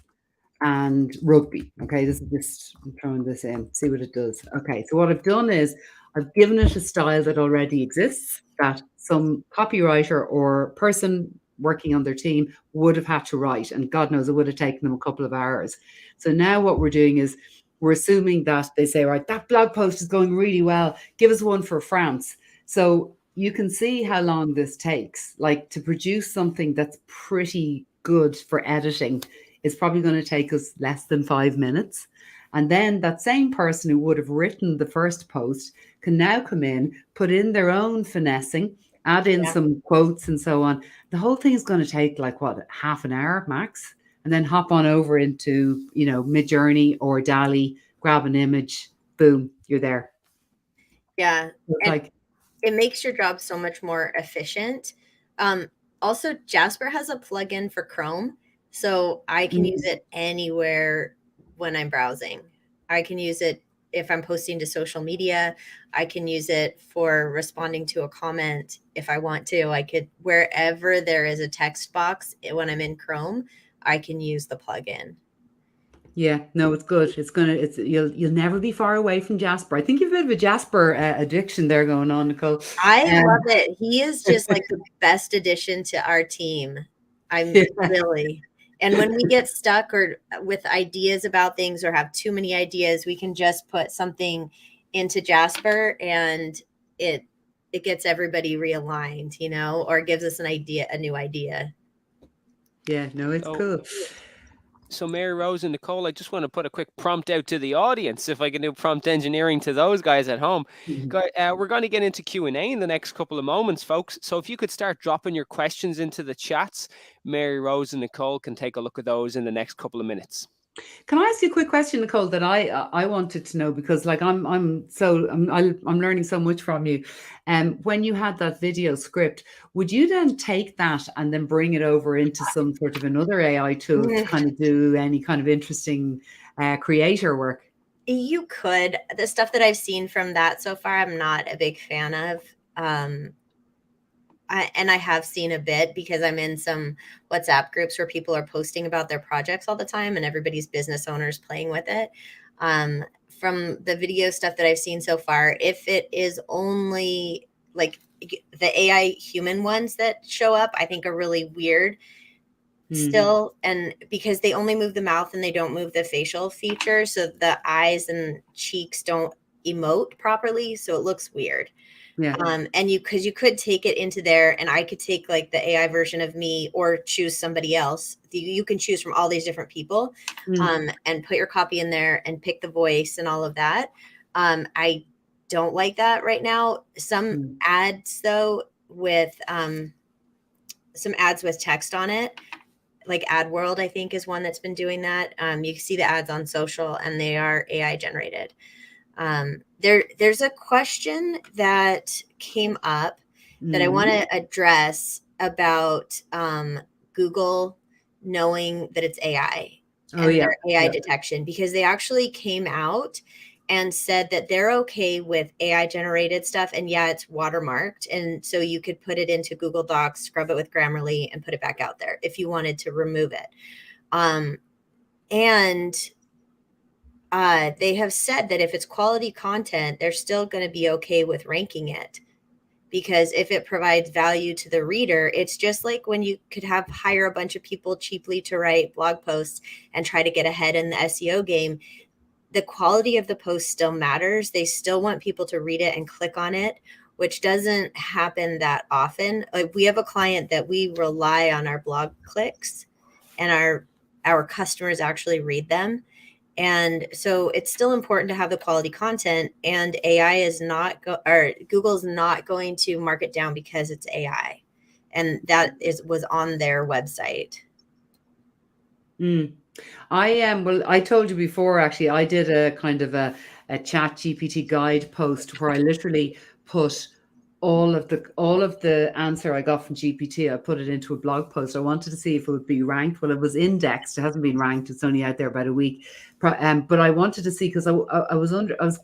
and rugby. Okay, this is just, I'm throwing this in, see what it does. Okay, so what I've done is I've given it a style that already exists, that some copywriter or person working on their team would have had to write, and God knows it would have taken them a couple of hours. So now what we're doing is we're assuming that they say, right, that blog post is going really well, give us one for France. So you can see how long this takes. Like, to produce something that's pretty good for editing is probably going to take us less than 5 minutes. And then that same person who would have written the first post can now come in, put in their own finessing, add in some quotes and so on. The whole thing is going to take like, what, half an hour max, and then hop on over into, Midjourney or DALL-E, grab an image, boom, you're there. Yeah. It's like, it makes your job so much more efficient. Also, Jasper has a plugin for Chrome, so I can use it anywhere when I'm browsing. I can use it if I'm posting to social media. I can use it for responding to a comment if I want to. I could, wherever there is a text box when I'm in Chrome, I can use the plugin. Yeah, no, it's good. You'll never be far away from Jasper. I think you've a bit of a Jasper addiction there going on, Nicole. I love it. He is just like the best addition to our team. Really. And when we get stuck or with ideas about things or have too many ideas, we can just put something into Jasper and it gets everybody realigned, or gives us a new idea. Yeah, no, it's cool. So Maryrose and Nicole, I just want to put a quick prompt out to the audience, if I can do prompt engineering to those guys at home. We're going to get into Q&A in the next couple of moments, folks. So if you could start dropping your questions into the chats, Maryrose and Nicole can take a look at those in the next couple of minutes. Can I ask you a quick question, Nicole, that I wanted to know, because like I'm learning so much from you. When you had that video script, would you then take that and then bring it over into some sort of another AI tool to kind of do any kind of interesting creator work? You could. The stuff that I've seen from that so far, I'm not a big fan of. And I have seen a bit because I'm in some WhatsApp groups where people are posting about their projects all the time and everybody's business owners playing with it. From the video stuff that I've seen so far, if it is only like the AI human ones that show up, I think are really weird still. And because they only move the mouth and they don't move the facial features. So the eyes and cheeks don't emote properly. So it looks weird. Yeah. And you could take it into there and I could take like the AI version of me or choose somebody else. You can choose from all these different people and put your copy in there and pick the voice and all of that. I don't like that right now. Some ads though with some ads with text on it, like AdWorld, I think is one that's been doing that. You can see the ads on social and they are AI generated. There's a question that came up that I want to address about Google knowing that it's AI their AI detection, because they actually came out and said that they're okay with AI generated stuff. And yeah, it's watermarked. And so you could put it into Google Docs, scrub it with Grammarly and put it back out there if you wanted to remove it. They have said that if it's quality content, they're still going to be okay with ranking it, because if it provides value to the reader, it's just like when you could hire a bunch of people cheaply to write blog posts and try to get ahead in the SEO game. The quality of the post still matters. They still want people to read it and click on it, which doesn't happen that often. Like we have a client that we rely on our blog clicks and our customers actually read them. And so it's still important to have the quality content, and AI is not Google's not going to mark it down because it's AI. And that was on their website. I told you before, actually, I did a kind of a chat GPT guide post where I literally put all of the answer I got from GPT, I put it into a blog post. I wanted to see if it would be ranked. Well, it was indexed. It hasn't been ranked. It's only out there about a week. But I wanted to see, because I was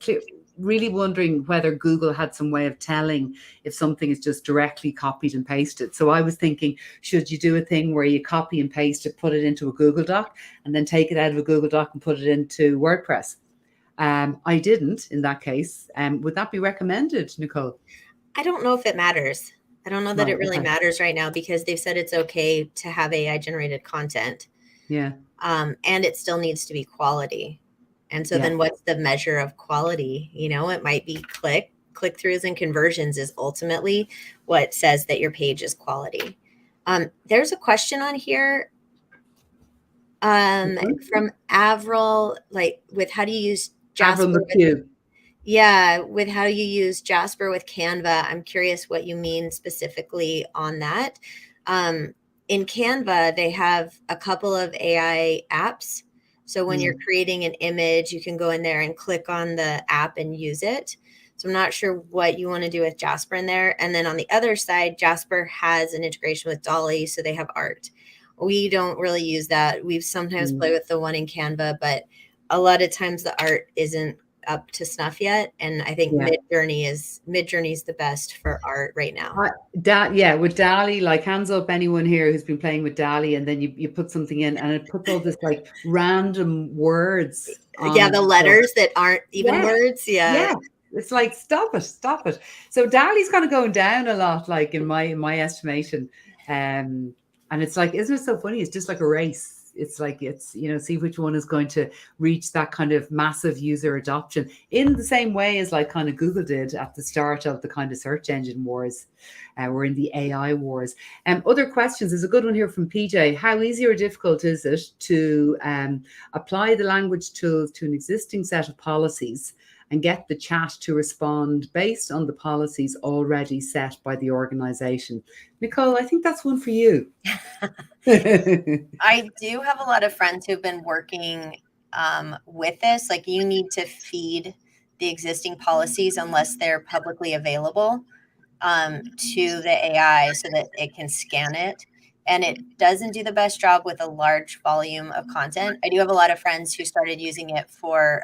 really wondering whether Google had some way of telling if something is just directly copied and pasted. So I was thinking, should you do a thing where you copy and paste it, put it into a Google Doc, and then take it out of a Google Doc and put it into WordPress? I didn't in that case. Would that be recommended, Nicole? I don't know if it matters. I don't know that it really matters right now, because they've said it's okay to have AI generated content. Yeah. And it still needs to be quality. And so then what's the measure of quality? It might be click-throughs and conversions is ultimately what says that your page is quality. There's a question on here from Avril, like with how do you use Jasper? With how you use Jasper with Canva. I'm curious what you mean specifically on that. In Canva, they have a couple of AI apps. So when you're creating an image, you can go in there and click on the app and use it. So I'm not sure what you want to do with Jasper in there. And then on the other side, Jasper has an integration with Donnelly, so they have art. We don't really use that. We've sometimes played with the one in Canva, but a lot of times the art isn't up to snuff yet. And I think Yeah. Midjourney is the best for art right now. With Dali, like hands up anyone here who's been playing with Dali, and then you put something in and it puts all this like random words on Yeah, it. the letters that aren't even Yeah. words. Yeah. It's like stop it. So Dali's kind of going down a lot, like in my estimation. And it's like, isn't it so funny? It's just like a race. It's like see which one is going to reach that kind of massive user adoption in the same way as like kind of Google did at the start of the kind of search engine wars. We're in the AI wars. Other questions. There's a good one here from PJ. How easy or difficult is it to apply the language tools to an existing set of policies and get the chat to respond based on the policies already set by the organization? Nicole, I think that's one for you. I do have a lot of friends who've been working with this. Like, you need to feed the existing policies unless they're publicly available to the AI so that it can scan it. And it doesn't do the best job with a large volume of content. I do have a lot of friends who started using it for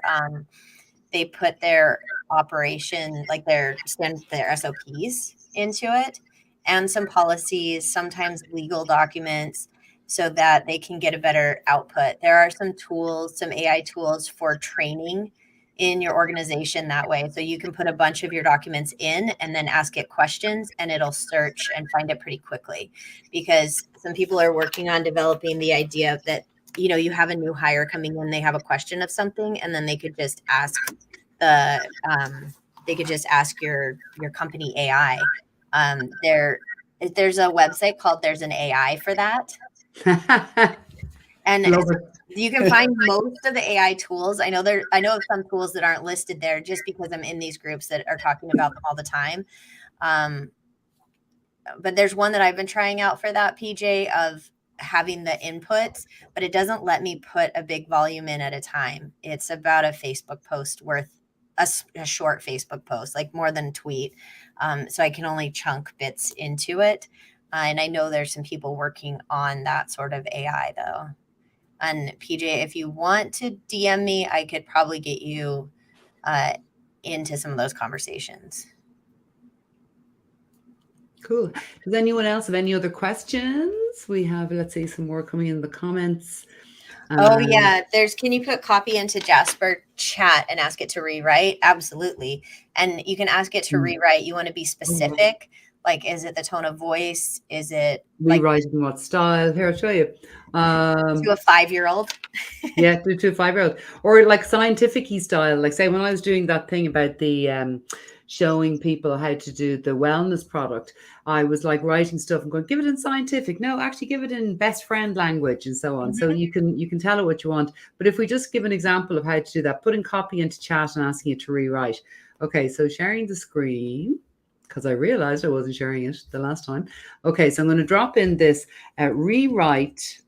they put their operation, like their SOPs into it, and some policies, sometimes legal documents, so that they can get a better output. There are some tools, some AI tools for training in your organization that way. So you can put a bunch of your documents in and then ask it questions, and it'll search and find it pretty quickly. Because some people are working on developing the idea that, you have a new hire coming in, they have a question of something, and then they could just ask your company AI. There's a website called There's an AI for that. And you can find most of the AI tools. I know of some tools that aren't listed there just because I'm in these groups that are talking about them all the time. But there's one that I've been trying out for that, PJ, of having the inputs, but it doesn't let me put a big volume in at a time. It's about a Facebook post worth a short Facebook post, like more than a tweet. So I can only chunk bits into it. And I know there's some people working on that sort of AI though. And PJ, if you want to DM me, I could probably get you into some of those conversations. Cool. Does anyone else have any other questions? We have, let's see, some more coming in the comments. Oh yeah, can you put copy into Jasper chat and ask it to rewrite? Absolutely. And you can ask it to rewrite. You want to be specific. Like, is it the tone of voice? Is it rewriting what style? Here, I'll show you. To a 5-year-old. Yeah, to a 5-year-old. Or like scientific-y style. Like, say, when I was doing that thing about the showing people how to do the wellness product, I was like writing stuff and going, give it in scientific. No, actually give it in best friend language and so on. Mm-hmm. So you can tell it what you want. But if we just give an example of how to do that, putting copy into chat and asking it to rewrite. Okay, so sharing the screen, because I realized I wasn't sharing it the last time. Okay, so I'm going to drop in this rewrite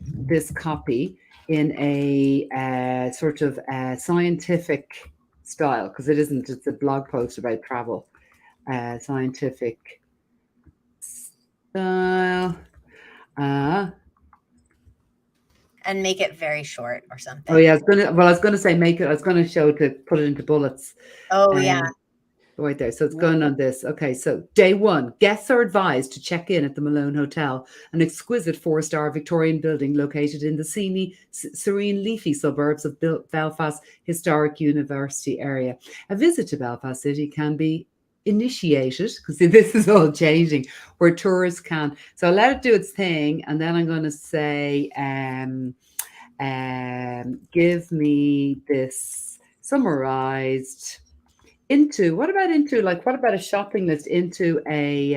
this copy in a sort of scientific style, because it isn't, it's a blog post about travel. Scientific style. And make it very short or something. Oh yeah, I was gonna say I was gonna show to put it into bullets. Oh yeah. Right there. So it's going on this. Okay, so day 1, guests are advised to check in at the Malone Hotel, an exquisite 4-star Victorian building located in the serene, leafy suburbs of Belfast historic university area. A visit to Belfast City can be initiated, because this is all changing, where tourists can. So I'll let it do its thing, and then I'm going to say, give me this summarized into what about a shopping list into a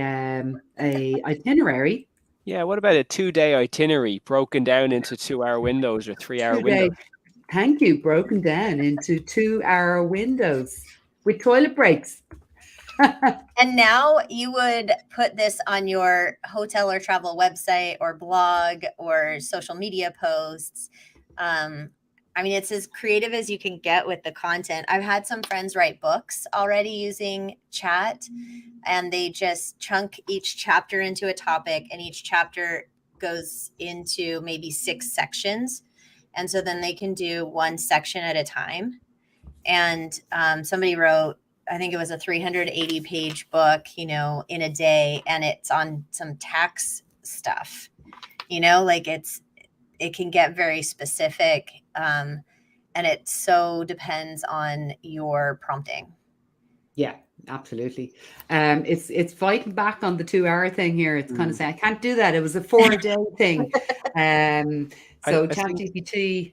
itinerary? Yeah, what about a 2-day itinerary broken down into 2-hour windows or 3-hour windows? Thank you, broken down into 2-hour windows with toilet breaks. And now you would put this on your hotel or travel website or blog or social media posts. I mean, it's as creative as you can get with the content. I've had some friends write books already using chat, and they just chunk each chapter into a topic, and each chapter goes into maybe 6 sections. And so then they can do one section at a time. And somebody wrote, I think it was a 380-page book, in a day, and it's on some tax stuff, like it can get very specific, and it so depends on your prompting. Yeah, absolutely. It's fighting back on the 2 hour thing here. It's kind of saying I can't do that. It was a 4 day thing. So I think ChatGPT,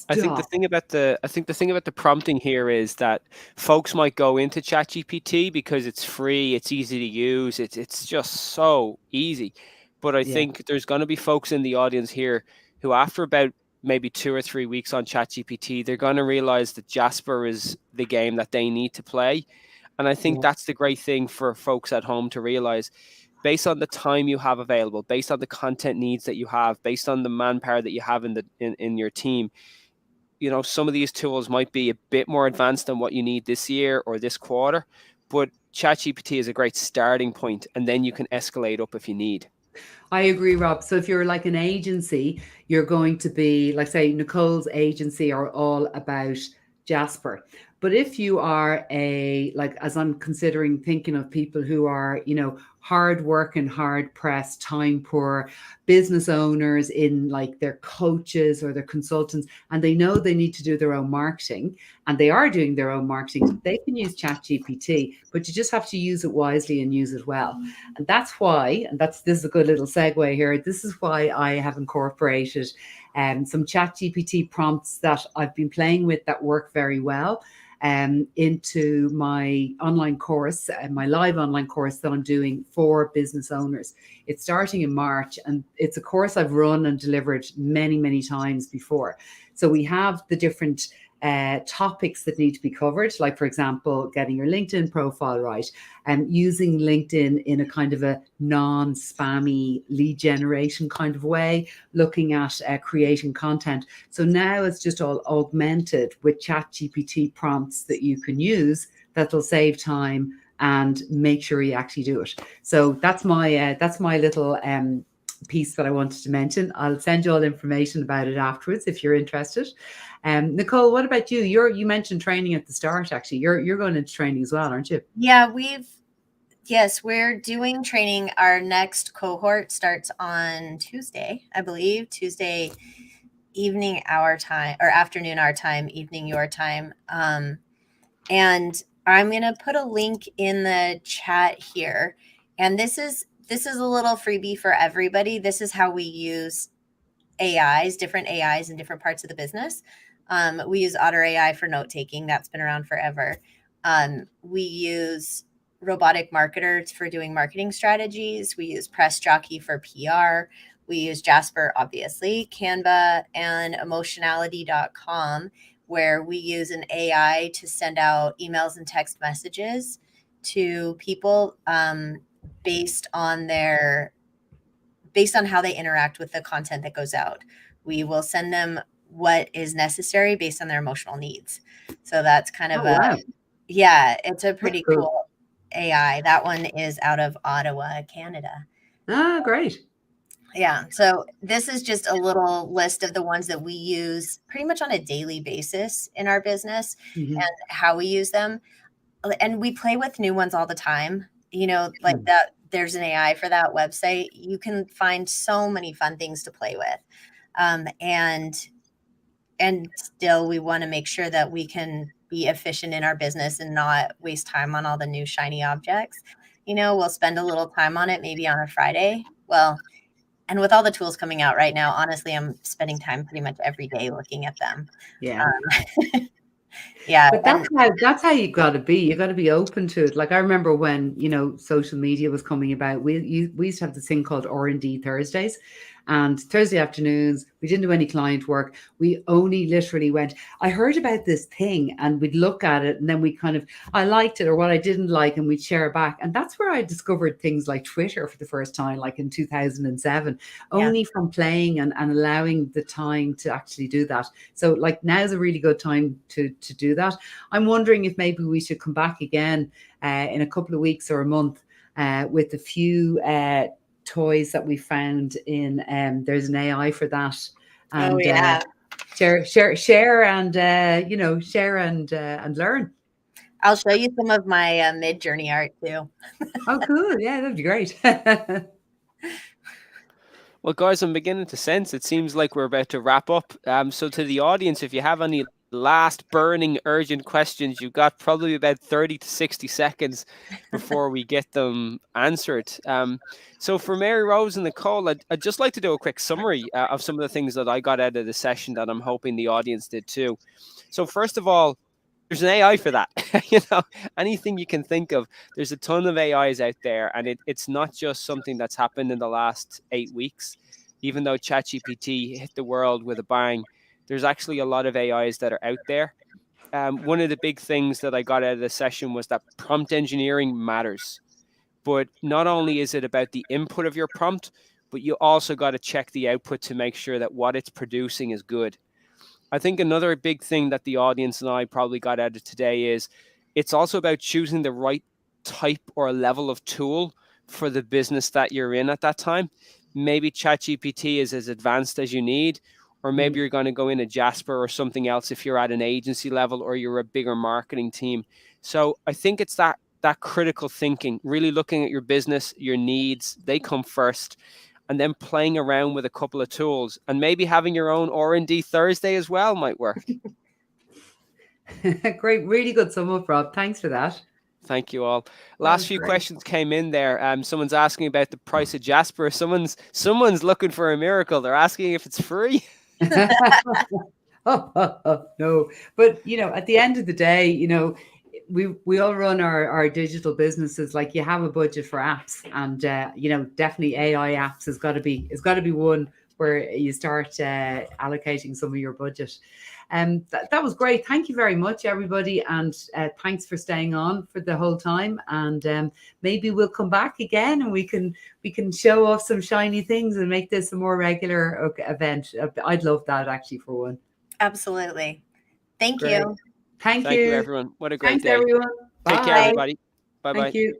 I think the stop. thing about the prompting here is that folks might go into ChatGPT because it's free, it's easy to use, it's just so easy. But I Yeah, think there's going to be folks in the audience here who, after about maybe 2 or 3 weeks on ChatGPT, they're going to realize that Jasper is the game that they need to play. And I think yeah, that's the great thing for folks at home to realize. Based on the time you have available, based on the content needs that you have, based on the manpower that you have in your team, some of these tools might be a bit more advanced than what you need this year or this quarter, but ChatGPT is a great starting point, and then you can escalate up if you need. I agree, Rob. So if you're like an agency, you're going to be like, say, Nicole's agency are all about Jasper. But if you are as I'm considering thinking of people who are, hard working, hard pressed, time poor business owners in like their coaches or their consultants, and they know they need to do their own marketing and they are doing their own marketing, they can use ChatGPT, but you just have to use it wisely and use it well. And that's why, and this is a good little segue here. This is why I have incorporated some ChatGPT prompts that I've been playing with that work very well into my online course, my live online course that I'm doing for business owners. It's starting in March, and it's a course I've run and delivered many, many times before. So we have the different topics that need to be covered, like, for example, getting your LinkedIn profile right, and using LinkedIn in a kind of a non-spammy lead generation kind of way, looking at creating content. So now it's just all augmented with ChatGPT prompts that you can use that will save time and make sure you actually do it. So that's my little piece that I wanted to mention. I'll send you all information about it afterwards if you're interested. Nicole, what about you? You mentioned training at the start. Actually, you're going into training as well, aren't you? Yeah, yes, we're doing training. Our next cohort starts on Tuesday, I believe. Tuesday evening our time, or afternoon our time, evening your time. And I'm going to put a link in the chat here. And this is a little freebie for everybody. This is how we use different AIs in different parts of the business. We use Otter AI for note taking. That's been around forever. We use Robotic Marketer for doing marketing strategies. We use Press Jockey for PR. We use Jasper, obviously, Canva, and emotionality.com, where we use an AI to send out emails and text messages to people based on how they interact with the content that goes out. We will send them what is necessary based on their emotional needs. So that's kind of wow. it's a pretty That's cool AI. That one is out of Ottawa, Canada. Ah, great. Yeah. So this is just a little list of the ones that we use pretty much on a daily basis in our business and how we use them. And we play with new ones all the time. Like that, there's an AI for that website. You can find so many fun things to play with. And still we want to make sure that we can be efficient in our business and not waste time on all the new shiny objects. We'll spend a little time on it, maybe on a Friday. Well, and with all the tools coming out right now, honestly, I'm spending time pretty much every day looking at them. Yeah. Yeah. But that's how you got to be. You got to be open to it. Like I remember when, social media was coming about, we used to have this thing called R&D Thursdays. And Thursday afternoons, we didn't do any client work. We only literally went, I heard about this thing, and we'd look at it, and then we I liked it or what I didn't like, and we'd share back. And that's where I discovered things like Twitter for the first time, like in 2007, only from playing and allowing the time to actually do that. So like now's a really good time to do that. I'm wondering if maybe we should come back again in a couple of weeks or a month with a few toys that we found in there's an AI for that. And, share, and share and learn. I'll show you some of my mid-journey art too. Oh, cool. Yeah, that'd be great. Well, guys, I'm beginning to sense it seems like we're about to wrap up. So to the audience, if you have any last burning urgent questions, you've got probably about 30 to 60 seconds before we get them answered. So for Maryrose and Nicole, I'd just like to do a quick summary of some of the things that I got out of the session that I'm hoping the audience did too. So first of all, there's an AI for that. Anything you can think of, there's a ton of AIs out there, and it's not just something that's happened in the last 8 weeks. Even though ChatGPT hit the world with a bang, there's actually a lot of AIs that are out there. One of the big things that I got out of the session was that prompt engineering matters. But not only is it about the input of your prompt, but you also got to check the output to make sure that what it's producing is good. I think another big thing that the audience and I probably got out of today is it's also about choosing the right type or level of tool for the business that you're in at that time. Maybe ChatGPT is as advanced as you need, or maybe you're going to go in a Jasper or something else if you're at an agency level or you're a bigger marketing team. So I think it's that critical thinking, really looking at your business, your needs, they come first, and then playing around with a couple of tools, and maybe having your own R&D Thursday as well might work. Great, really good sum up, Rob. Thanks for that. Thank you all. Last few questions came in there. Someone's asking about the price of Jasper. Someone's looking for a miracle. They're asking if it's free. No, but at the end of the day, we all run our digital businesses. Like, you have a budget for apps, and definitely AI apps has got to be one where you start allocating some of your budget. That was great. Thank you very much, everybody, and thanks for staying on for the whole time. And maybe we'll come back again, and we can show off some shiny things and make this a more regular event. I'd love that, actually, for one. Absolutely. Thank Great. you. Thank you, everyone. What a great day. Thanks, everyone. Take care, everybody. Bye-bye. Thank you.